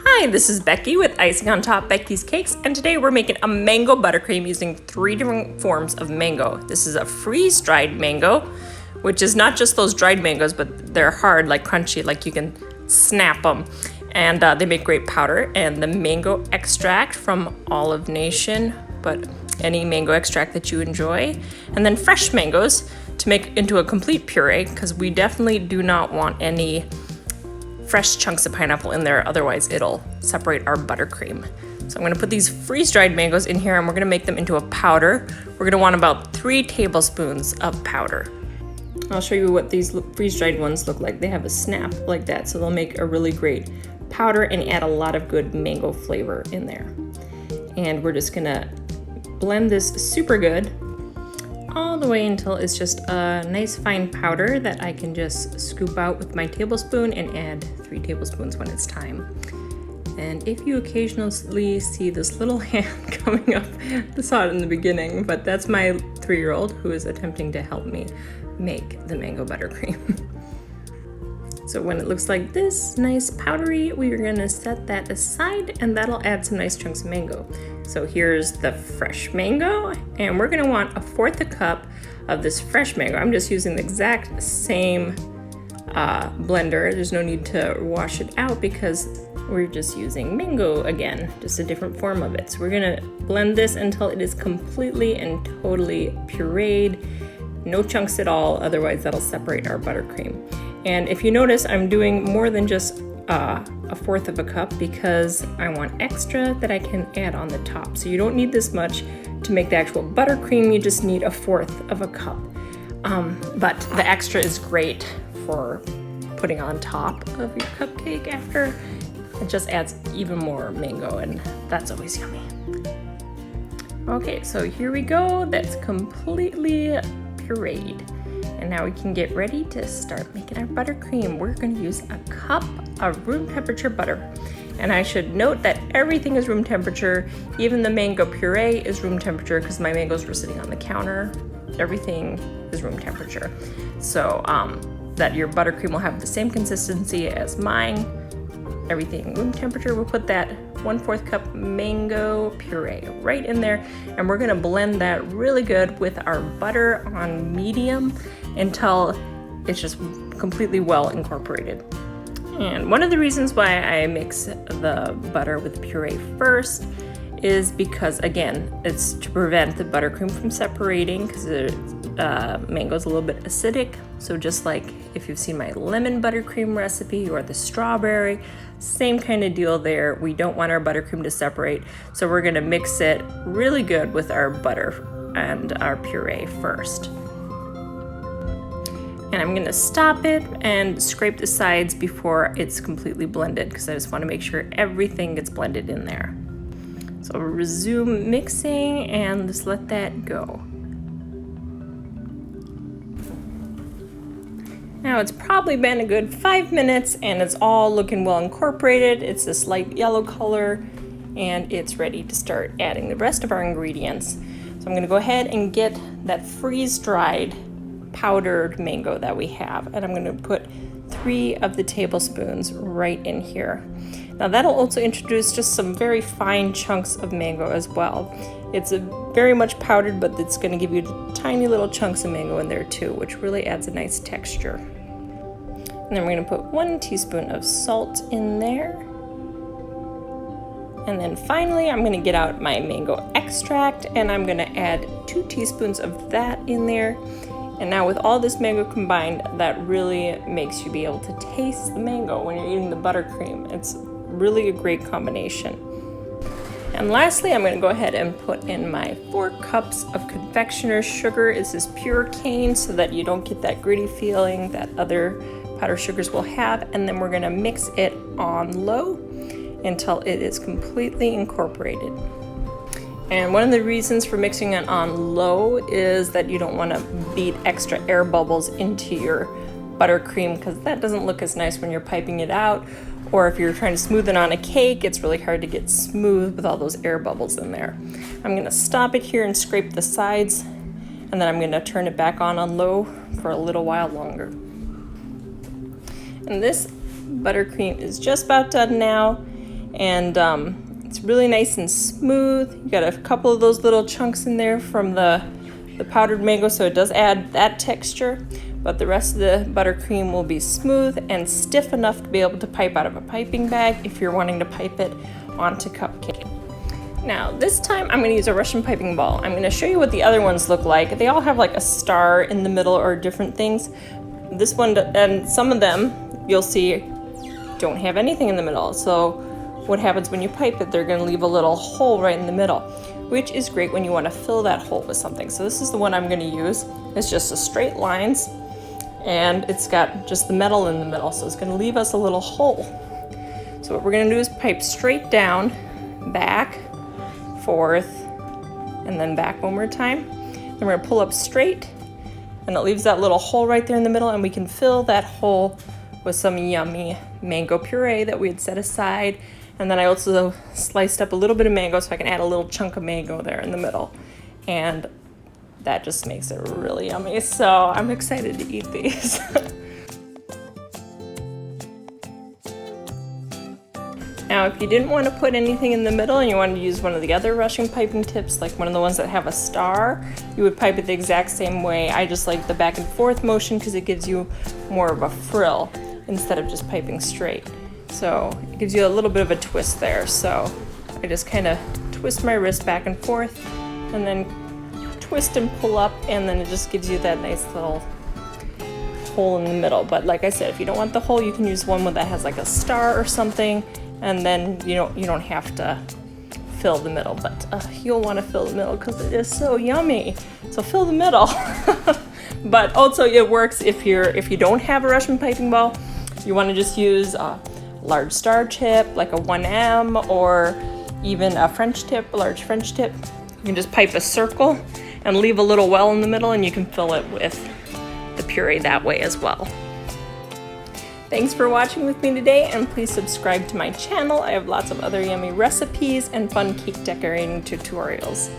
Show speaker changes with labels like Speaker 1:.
Speaker 1: Hi, this is Becky with Icing on Top Becky's Cakes, and today we're making a mango buttercream using 3 different forms of mango. This is a freeze-dried mango, which is not just those dried mangoes, but they're hard, like crunchy, like you can snap them. And they make great powder. And the mango extract from Olive Nation, but any mango extract that you enjoy. And then fresh mangoes to make into a complete puree, because we definitely do not want any fresh chunks of pineapple in there, otherwise it'll separate our buttercream. So I'm gonna put these freeze-dried mangoes in here and we're gonna make them into a powder. We're gonna want about 3 tablespoons of powder. I'll show you what these freeze-dried ones look like. They have a snap like that, so they'll make a really great powder and add a lot of good mango flavor in there. And we're just gonna blend this super good all the way until it's just a nice fine powder that I can just scoop out with my tablespoon and add 3 tablespoons when it's time. And if you occasionally see this little hand coming up, I saw it in the beginning, but that's my 3-year-old who is attempting to help me make the mango buttercream. So when it looks like this, nice powdery, we are gonna set that aside and that'll add some nice chunks of mango. So here's the fresh mango, and we're gonna want 1/4 cup of this fresh mango. I'm just using the exact same blender. There's no need to wash it out because we're just using mango again, just a different form of it. So we're gonna blend this until it is completely and totally pureed, no chunks at all, otherwise that'll separate our buttercream. And if you notice, I'm doing more than just 1/4 cup because I want extra that I can add on the top. So you don't need this much to make the actual buttercream, you just need 1/4 cup. But the extra is great for putting on top of your cupcake after. It just adds even more mango and that's always yummy. Okay, so here we go, that's completely pureed. And now we can get ready to start making our buttercream. We're gonna use a cup of room temperature butter. And I should note that everything is room temperature. Even the mango puree is room temperature because my mangoes were sitting on the counter. Everything is room temperature. So that your buttercream will have the same consistency as mine. Everything room temperature. We'll put that 1/4 cup mango puree right in there, and we're gonna blend that really good with our butter on medium until it's just completely well incorporated. And one of the reasons why I mix the butter with the puree first is because, again, it's to prevent the buttercream from separating because the mango's a little bit acidic. So just like if you've seen my lemon buttercream recipe or the strawberry, same kind of deal there. We don't want our buttercream to separate, so we're gonna mix it really good with our butter and our puree first. And I'm gonna stop it and scrape the sides before it's completely blended because I just wanna make sure everything gets blended in there. So resume mixing and just let that go. Now it's probably been a good 5 minutes and it's all looking well incorporated. It's this light yellow color and it's ready to start adding the rest of our ingredients. So I'm gonna go ahead and get that freeze-dried powdered mango that we have, and I'm gonna put 3 of the tablespoons right in here. Now that'll also introduce just some very fine chunks of mango as well. It's very much powdered, but it's gonna give you tiny little chunks of mango in there too, which really adds a nice texture. And then we're gonna put 1 teaspoon of salt in there. And then finally, I'm gonna get out my mango extract and I'm gonna add 2 teaspoons of that in there. And now with all this mango combined, that really makes you be able to taste the mango when you're eating the buttercream. It's really a great combination. And lastly, I'm gonna go ahead and put in my 4 cups of confectioners sugar. This is pure cane so that you don't get that gritty feeling that other powdered sugars will have. And then we're gonna mix it on low until it is completely incorporated. And one of the reasons for mixing it on low is that you don't want to beat extra air bubbles into your buttercream because that doesn't look as nice when you're piping it out. Or if you're trying to smooth it on a cake, it's really hard to get smooth with all those air bubbles in there. I'm going to stop it here and scrape the sides, and then I'm going to turn it back on low for a little while longer. And this buttercream is just about done now. and it's really nice and smooth. You got a couple of those little chunks in there from the powdered mango, so it does add that texture, but the rest of the buttercream will be smooth and stiff enough to be able to pipe out of a piping bag if you're wanting to pipe it onto cupcake. Now this time I'm going to use a Russian piping ball. I'm going to show you what the other ones look like. They all have like a star in the middle or different things. This one, and some of them you'll see don't have anything in the middle. So what happens when you pipe it, they're going to leave a little hole right in the middle, which is great when you want to fill that hole with something. So this is the one I'm going to use. It's just a straight lines, and it's got just the metal in the middle, so it's going to leave us a little hole. So what we're going to do is pipe straight down, back, forth, and then back one more time. Then we're going to pull up straight, and it leaves that little hole right there in the middle, and we can fill that hole with some yummy mango puree that we had set aside. And then I also sliced up a little bit of mango so I can add a little chunk of mango there in the middle. And that just makes it really yummy. So I'm excited to eat these. Now, if you didn't want to put anything in the middle and you wanted to use one of the other Russian piping tips, like one of the ones that have a star, you would pipe it the exact same way. I just like the back and forth motion because it gives you more of a frill instead of just piping straight. So it gives you a little bit of a twist there. So I just kind of twist my wrist back and forth and then twist and pull up, and then it just gives you that nice little hole in the middle. But like I said, if you don't want the hole, you can use one that has like a star or something, and then you don't have to fill the middle. But you'll want to fill the middle because it is so yummy. So fill the middle. But also it works if you don't have a Russian piping ball. You want to just use a large star tip, like a 1M, or even a French tip, a large French tip. You can just pipe a circle and leave a little well in the middle, and you can fill it with the puree that way as well. Thanks for watching with me today, and please subscribe to my channel. I have lots of other yummy recipes and fun cake decorating tutorials.